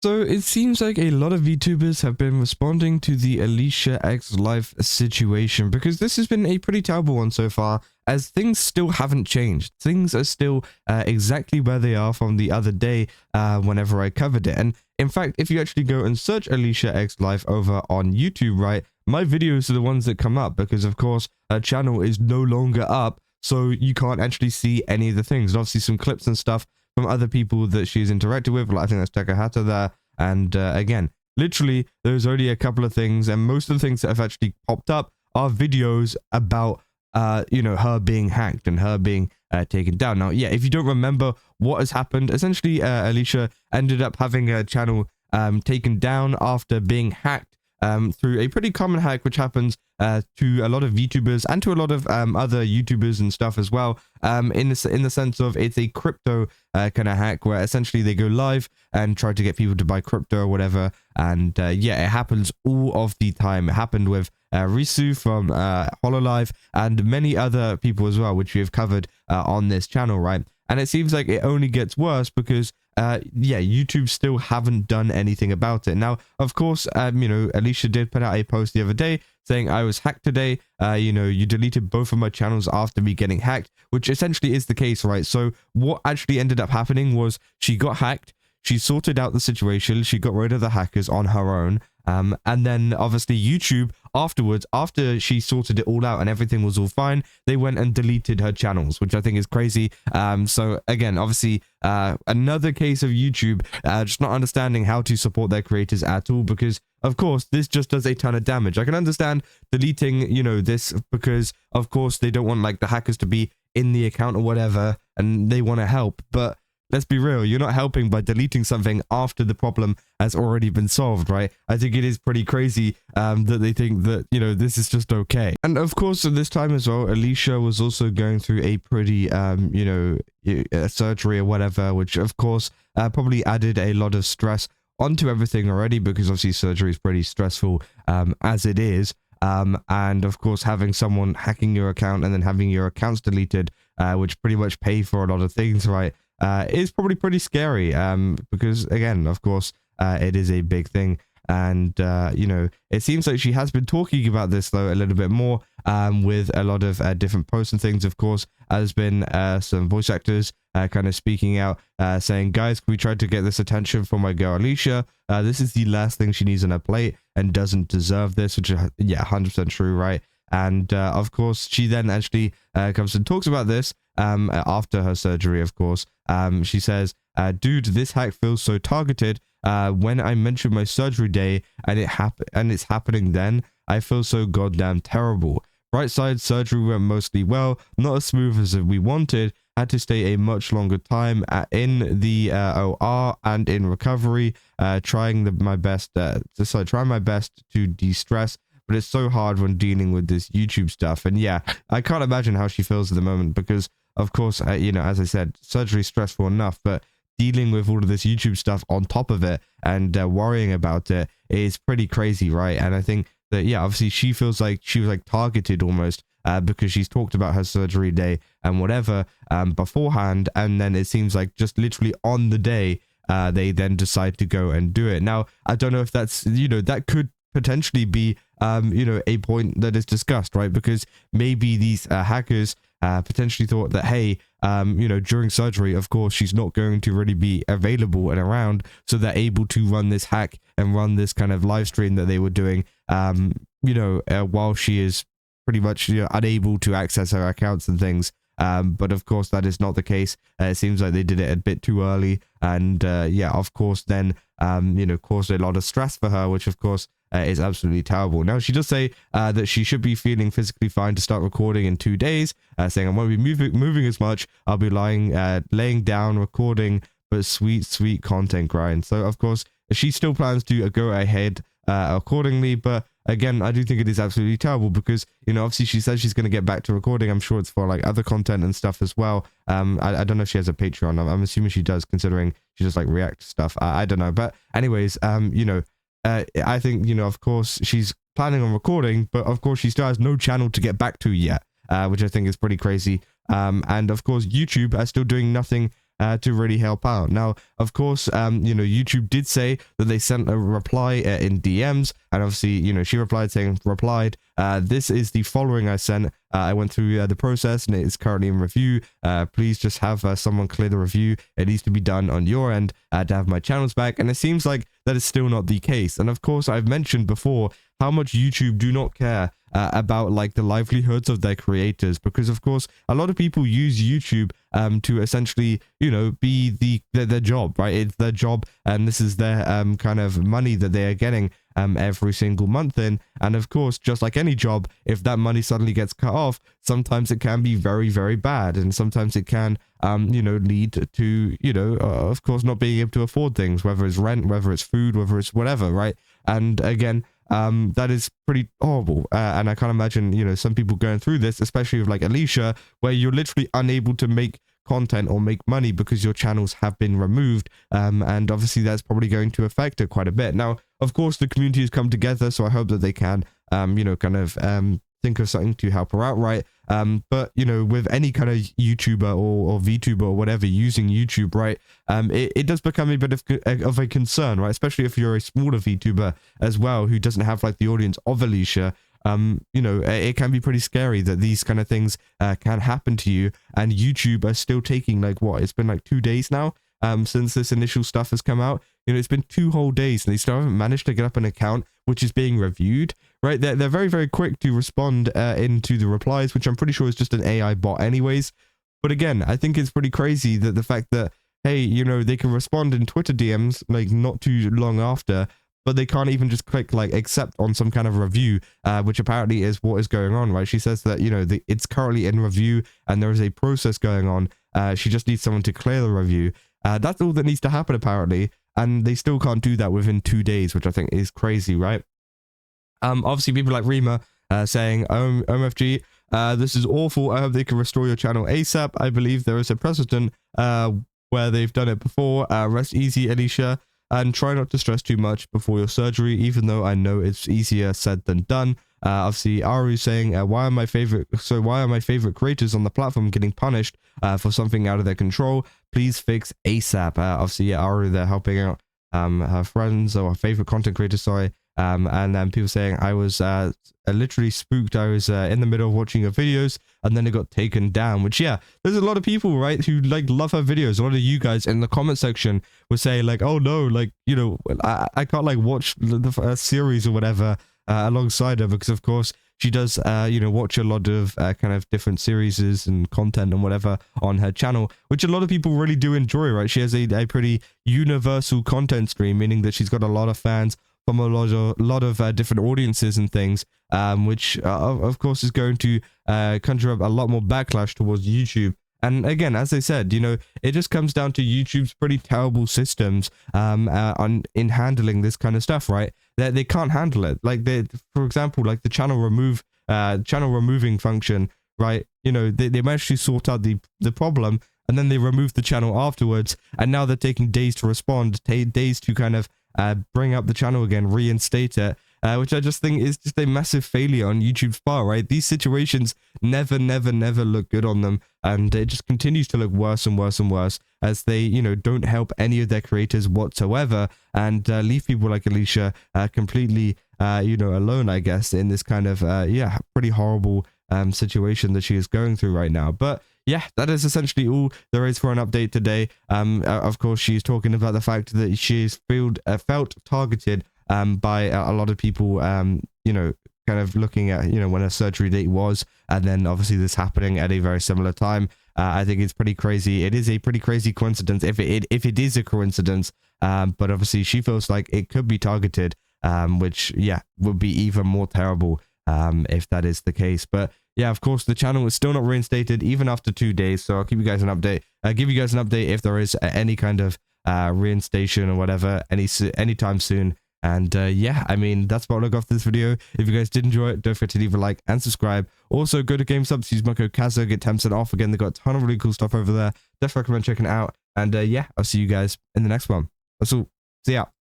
So it seems like a lot of VTubers have been responding to the AliciaXLife situation because this has been a pretty terrible one so far, as things still haven't changed. Things are still exactly where they are from the other day whenever I covered it. And in fact, if you actually go and search AliciaXLife over on YouTube, right, my videos are the ones that come up because, of course, her channel is no longer up, so you can't actually see any of the things. And obviously some clips and stuff from other people that she's interacted with, like I think that's Takahata there, and again, literally, there's only a couple of things, and most of the things that have actually popped up are videos about, you know, her being hacked and her being taken down. Now, yeah, if you don't remember what has happened, essentially, Alicia ended up having her channel taken down after being hacked through a pretty common hack, which happens to a lot of VTubers and to a lot of other YouTubers and stuff as well, in the sense of it's a crypto kind of hack where essentially they go live and try to get people to buy crypto or whatever, and yeah, it happens all of the time. It happened with Risu from Hololive and many other people as well, which we have covered on this channel, right? And it seems like it only gets worse because yeah, YouTube still haven't done anything about it. Now, of course, you know, Alicia did put out a post the other day saying I was hacked today. You know, you deleted both of my channels after me getting hacked, which essentially is the case, right? So what actually ended up happening was she got hacked. She sorted out the situation. She got rid of the hackers on her own. And then obviously YouTube afterwards, after she sorted it all out and everything was all fine, they went and deleted her channels, which I think is crazy. So again, obviously, another case of YouTube just not understanding how to support their creators at all, because of course this just does a ton of damage. I can understand deleting, you know, this because of course they don't want like the hackers to be in the account or whatever, and they want to help, but let's be real, you're not helping by deleting something after the problem has already been solved, right? I think it is pretty crazy that they think that, you know, this is just okay. And of course, at this time as well, Alicia was also going through a pretty, you know, surgery or whatever, which of course probably added a lot of stress onto everything already, because obviously surgery is pretty stressful as it is. And of course, having someone hacking your account and then having your accounts deleted, which pretty much pay for a lot of things, right? Is probably pretty scary, because again, of course, it is a big thing. And you know, it seems like she has been talking about this though a little bit more, with a lot of different posts and things. Of course, there's been some voice actors kind of speaking out, saying, guys, we tried to get this attention from my girl Alicia. This is the last thing she needs on her plate and doesn't deserve this, which is, yeah, 100% true, right? And of course, she then actually comes and talks about this after her surgery, of course. She says, dude, this hack feels so targeted. When I mentioned my surgery day and it's happening then, I feel so goddamn terrible. Right side surgery went mostly well, not as smooth as we wanted. Had to stay a much longer time in the OR and in recovery, trying my best to de-stress. But it's so hard when dealing with this YouTube stuff. And yeah, I can't imagine how she feels at the moment because, of course, you know, as I said, surgery is stressful enough, but dealing with all of this YouTube stuff on top of it and worrying about it is pretty crazy, right? And I think that, yeah, obviously she feels like she was like targeted almost because she's talked about her surgery day and whatever beforehand. And then it seems like just literally on the day, they then decide to go and do it. Now, I don't know if that's, you know, that could potentially be you know, a point that is discussed, right? Because maybe these hackers potentially thought that, hey, you know, during surgery, of course, she's not going to really be available and around, so they're able to run this hack and run this kind of live stream that they were doing, you know, while she is pretty much, you know, unable to access her accounts and things. But of course, that is not the case. It seems like they did it a bit too early, and yeah, of course, then you know, caused a lot of stress for her, which of course is absolutely terrible. Now, she does say that she should be feeling physically fine to start recording in 2 days, saying I won't be moving as much. I'll be laying down, recording, but sweet content grind. So of course, she still plans to go ahead accordingly, but again, I do think it is absolutely terrible because, you know, obviously she says she's going to get back to recording. I'm sure it's for like other content and stuff as well. I don't know if she has a Patreon. I'm assuming she does, considering she just like react stuff. I don't know. But anyways, you know, I think, you know, of course she's planning on recording, but of course she still has no channel to get back to yet, which I think is pretty crazy. And of course YouTube are still doing nothing to really help out. Now, of course, you know, YouTube did say that they sent a reply in DMs, and obviously, you know, she replied saying, this is the following I sent. I went through the process and it is currently in review. Please just have someone clear the review. It needs to be done on your end to have my channels back. And it seems like that is still not the case. And of course, I've mentioned before how much YouTube do not care about like the livelihoods of their creators, because of course a lot of people use YouTube to essentially, you know, be their job, right? It's their job, and this is their kind of money that they are getting every single month in. And of course, just like any job, if that money suddenly gets cut off, sometimes it can be very, very bad, and sometimes it can you know, lead to, you know, of course, not being able to afford things, whether it's rent, whether it's food, whether it's whatever, right? And again, that is pretty horrible, and I can't imagine, you know, some people going through this, especially with like Alicia, where you're literally unable to make content or make money because your channels have been removed, and obviously that's probably going to affect it quite a bit. Now, of course, the community has come together, so I hope that they can you know, kind of think of something to help her out, right? But you know, with any kind of YouTuber or VTuber or whatever using YouTube, right, it does become a bit of a concern, right? Especially if you're a smaller VTuber as well, who doesn't have like the audience of Alicia. You know, it can be pretty scary that these kind of things can happen to you, and YouTube are still taking like, what, it's been like 2 days now since this initial stuff has come out. You know, it's been 2 whole days and they still haven't managed to get up an account which is being reviewed, right? They're very, very quick to respond into the replies, which I'm pretty sure is just an AI bot anyways. But again, I think it's pretty crazy that the fact that, hey, you know, they can respond in Twitter DMs like not too long after, but they can't even just click like accept on some kind of review, which apparently is what is going on, right? She says that, you know, it's currently in review and there is a process going on. She just needs someone to clear the review. That's all that needs to happen apparently, and they still can't do that within 2 days, which I think is crazy, right? Obviously people like Rima saying, OMFG, this is awful. I hope they can restore your channel ASAP. I believe there is a precedent where they've done it before. Rest easy, Alicia, and try not to stress too much before your surgery, even though I know it's easier said than done. Obviously Aru saying, why are my favorite creators on the platform getting punished for something out of their control? Please fix ASAP. Obviously, yeah, Aru, they're helping out her friends or her favorite content creators, sorry. And then people saying, I was literally spooked. I was in the middle of watching her videos and then it got taken down, which, yeah, there's a lot of people, right, who like love her videos. A lot of you guys in the comment section would say like, oh no, like, you know, I can't like watch the series or whatever alongside her, because of course she does you know, watch a lot of kind of different series and content and whatever on her channel, which a lot of people really do enjoy, right? She has a pretty universal content stream, meaning that she's got a lot of fans from a lot of different audiences and things, which of course is going to conjure up a lot more backlash towards YouTube. And again, as I said, you know, it just comes down to YouTube's pretty terrible systems in handling this kind of stuff, right? They can't handle it. Like, for example, like the channel removing function, right? You know, they managed to sort out the problem, and then they removed the channel afterwards, and now they're taking days to respond, days to kind of bring up the channel again, reinstate it, which I just think is just a massive failure on YouTube's part, right? These situations never look good on them, and it just continues to look worse and worse and worse as they, you know, don't help any of their creators whatsoever, and leave people like Alicia completely, you know, alone, I guess, in this kind of, yeah, pretty horrible situation that she is going through right now. But yeah, that is essentially all there is for an update today. Of course, she's talking about the fact that she's felt targeted by a lot of people, you know, kind of looking at, you know, when her surgery date was, and then obviously this happening at a very similar time. I think it's pretty crazy. It is a pretty crazy coincidence if it is a coincidence, but obviously she feels like it could be targeted, which, yeah, would be even more terrible if that is the case. But yeah, of course, the channel is still not reinstated even after 2 days, so I'll keep you guys an update. Give you guys an update if there is any kind of reinstation or whatever anytime soon. And yeah, I mean, that's about what I got for this video. If you guys did enjoy it, don't forget to leave a like and subscribe. Also, go to GameSubs, use my code Kazo, get 10% off. Again, they've got a ton of really cool stuff over there. Definitely recommend checking it out. And yeah, I'll see you guys in the next one. That's all. See ya.